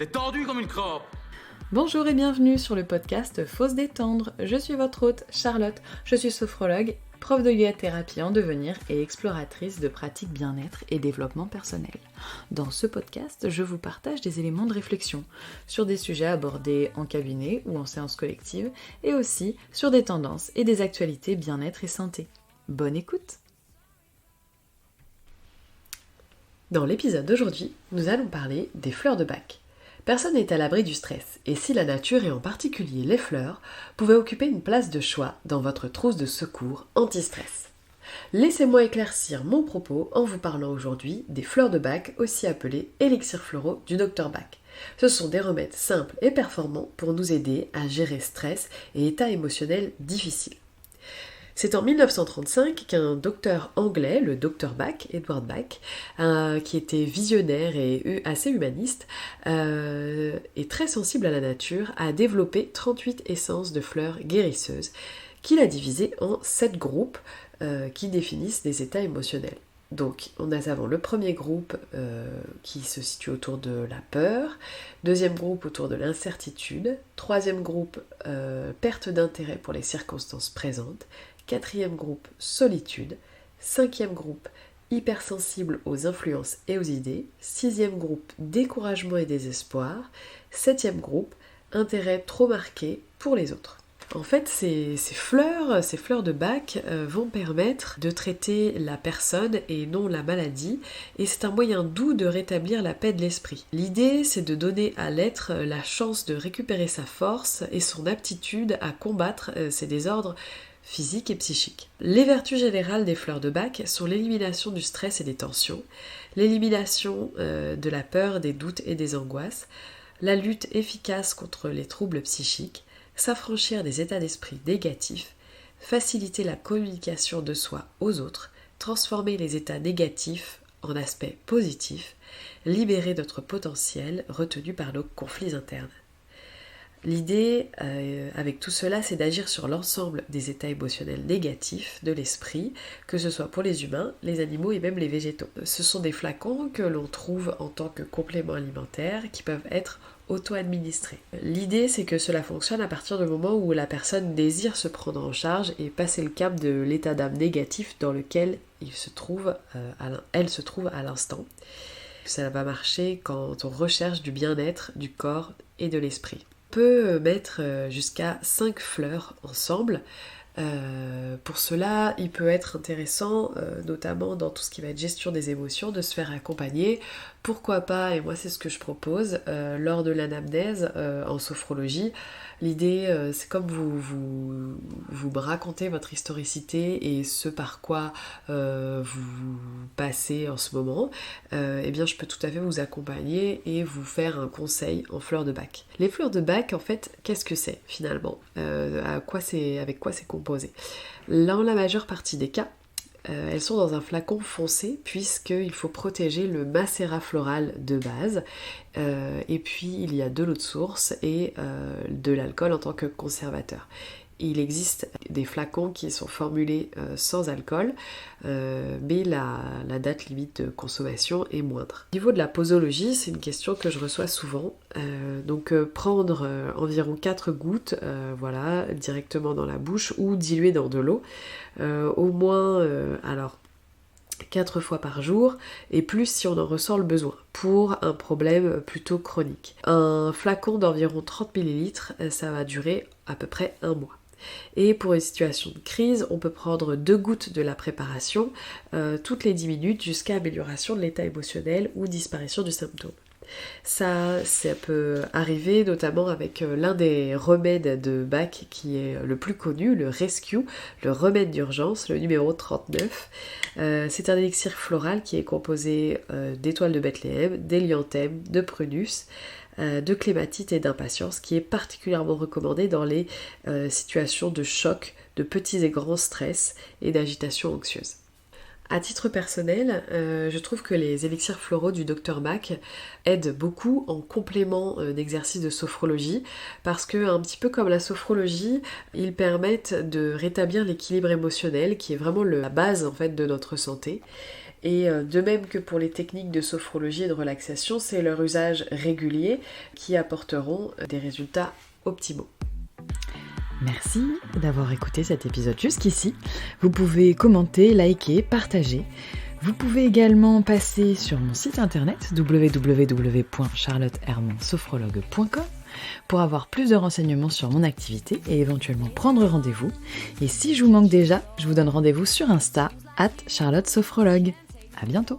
T'es tendu comme une crabe. Bonjour et bienvenue sur le podcast Faut se détendre. Je suis votre hôte Charlotte, je suis sophrologue, prof de yoga-thérapie en devenir et exploratrice de pratiques bien-être et développement personnel. Dans ce podcast, je vous partage des éléments de réflexion sur des sujets abordés en cabinet ou en séance collective et aussi sur des tendances et des actualités bien-être et santé. Bonne écoute! Dans l'épisode d'aujourd'hui, nous allons parler des fleurs de Bach. Personne n'est à l'abri du stress, et si la nature, et en particulier les fleurs, pouvaient occuper une place de choix dans votre trousse de secours anti-stress. Laissez-moi éclaircir mon propos en vous parlant aujourd'hui des fleurs de Bach, aussi appelées élixirs floraux du Dr Bach. Ce sont des remèdes simples et performants pour nous aider à gérer stress et état émotionnel difficiles. C'est en 1935 qu'un docteur anglais, le Dr Bach, Edward Bach, qui était visionnaire et assez humaniste et très sensible à la nature, a développé 38 essences de fleurs guérisseuses qu'il a divisées en 7 groupes qui définissent des états émotionnels. Donc, nous avons le premier groupe qui se situe autour de la peur, deuxième groupe autour de l'incertitude, troisième groupe perte d'intérêt pour les circonstances présentes, quatrième groupe solitude, cinquième groupe hypersensible aux influences et aux idées, sixième groupe découragement et désespoir, septième groupe intérêt trop marqué pour les autres. En fait, ces fleurs de Bach vont permettre de traiter la personne et non la maladie, et c'est un moyen doux de rétablir la paix de l'esprit. L'idée, c'est de donner à l'être la chance de récupérer sa force et son aptitude à combattre ces désordres physiques et psychiques. Les vertus générales des fleurs de Bach sont l'élimination du stress et des tensions, l'élimination de la peur, des doutes et des angoisses, la lutte efficace contre les troubles psychiques, s'affranchir des états d'esprit négatifs, faciliter la communication de soi aux autres, transformer les états négatifs en aspects positifs, libérer notre potentiel retenu par nos conflits internes. L'idée avec tout cela, c'est d'agir sur l'ensemble des états émotionnels négatifs de l'esprit, que ce soit pour les humains, les animaux et même les végétaux. Ce sont des flacons que l'on trouve en tant que compléments alimentaires qui peuvent être auto-administrés. L'idée, c'est que cela fonctionne à partir du moment où la personne désire se prendre en charge et passer le cap de l'état d'âme négatif dans lequel elle se trouve à l'instant. Ça va marcher quand on recherche du bien-être du corps et de l'esprit. On peut mettre jusqu'à 5 fleurs ensemble. Pour cela, il peut être intéressant, notamment dans tout ce qui va être gestion des émotions, de se faire accompagner. Pourquoi pas, et moi c'est ce que je propose, lors de l'anamnèse en sophrologie. L'idée, c'est comme vous me racontez votre historicité et ce par quoi vous passez en ce moment, eh bien je peux tout à fait vous accompagner et vous faire un conseil en fleurs de Bach. Les fleurs de Bach, en fait, qu'est-ce que c'est finalement ? Avec quoi c'est composé ? Dans la majeure partie des cas, elles sont dans un flacon foncé puisqu'il faut protéger le macérat floral de base et puis il y a de l'eau de source et de l'alcool en tant que conservateur. Il existe des flacons qui sont formulés sans alcool, mais la date limite de consommation est moindre. Au niveau de la posologie, c'est une question que je reçois souvent. Prendre environ 4 gouttes directement dans la bouche ou diluer dans de l'eau, au moins 4 fois par jour et plus si on en ressent le besoin pour un problème plutôt chronique. Un flacon d'environ 30 ml, ça va durer à peu près 1 mois. Et pour une situation de crise, on peut prendre 2 gouttes de la préparation toutes les 10 minutes jusqu'à amélioration de l'état émotionnel ou disparition du symptôme. Ça peut arriver notamment avec l'un des remèdes de Bach qui est le plus connu, le Rescue, le remède d'urgence, le numéro 39. C'est un élixir floral qui est composé d'étoiles de Bethléem, d'hélianthème, de prunus, de clématite et d'impatience, qui est particulièrement recommandé dans les situations de choc, de petits et grands stress et d'agitation anxieuse. À titre personnel, je trouve que les élixirs floraux du Dr Bach aident beaucoup en complément d'exercices de sophrologie parce que, un petit peu comme la sophrologie, ils permettent de rétablir l'équilibre émotionnel qui est vraiment la base en fait de notre santé. Et de même que pour les techniques de sophrologie et de relaxation, c'est leur usage régulier qui apporteront des résultats optimaux. Merci d'avoir écouté cet épisode jusqu'ici. Vous pouvez commenter, liker, partager. Vous pouvez également passer sur mon site internet www.charlottehermansophrologue.com pour avoir plus de renseignements sur mon activité et éventuellement prendre rendez-vous. Et si je vous manque déjà, je vous donne rendez-vous sur Insta @charlottesophrologue. À bientôt.